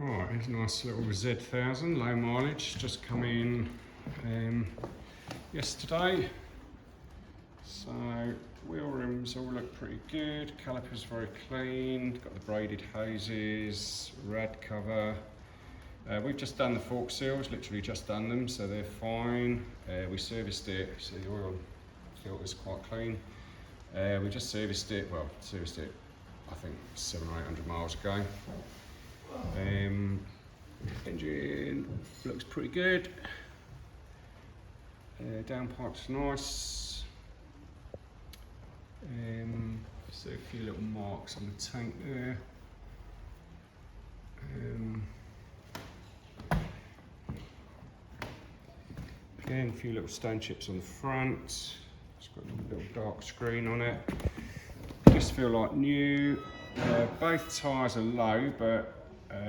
Right, here's a nice little Z1000, low mileage, just come in yesterday. So wheel rims all look pretty good, calipers very clean, got the braided hoses, rad cover. We've just done the fork seals, literally just done them, so they're fine. We serviced it, so the oil filter's quite clean. We just serviced it I think 700 or 800 miles ago. Engine looks pretty good. Downpipe's nice. So a few little marks on the tank there. Again, a few little stone chips on the front. It's got a little dark screen on it. Just feel like new. Both tyres are low, but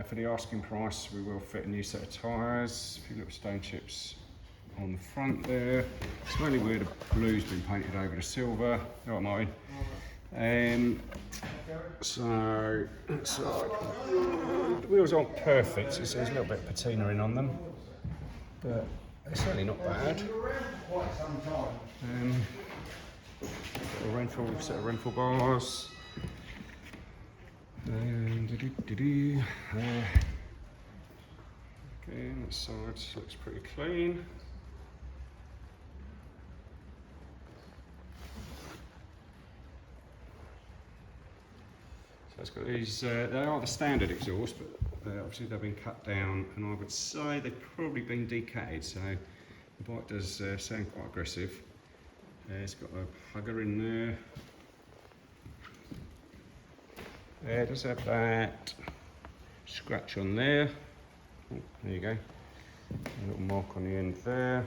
for the asking price, we will fit a new set of tyres. A few little stone chips on the front there. It's mainly where the blue's been painted over the silver. All right, Martin. So the wheels aren't perfect. There's a little bit of patina in on them, but they're certainly not bad. Set of rental bars. Again, that side looks pretty clean. So it's got these, they are the standard exhaust, but obviously they've been cut down, and I would say they've probably been decatted, so the bike does sound quite aggressive. It's got a hugger in there. It does have that scratch on there. Oh, there you go. A little mark on the end there.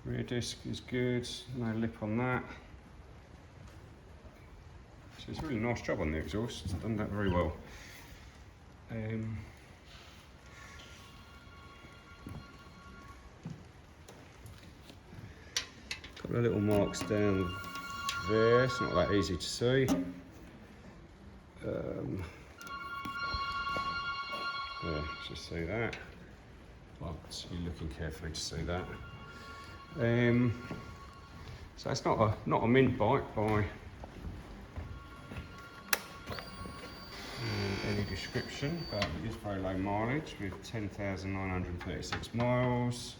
Rear disc is good, no lip on that. So it's a really nice job on the exhaust, it's done that very well. Couple of little marks down there, it's not that easy to see. Yeah, just see that. Well, you're looking carefully to see that. So it's not a mint bike by any description, but it is very low mileage with 10,936 miles.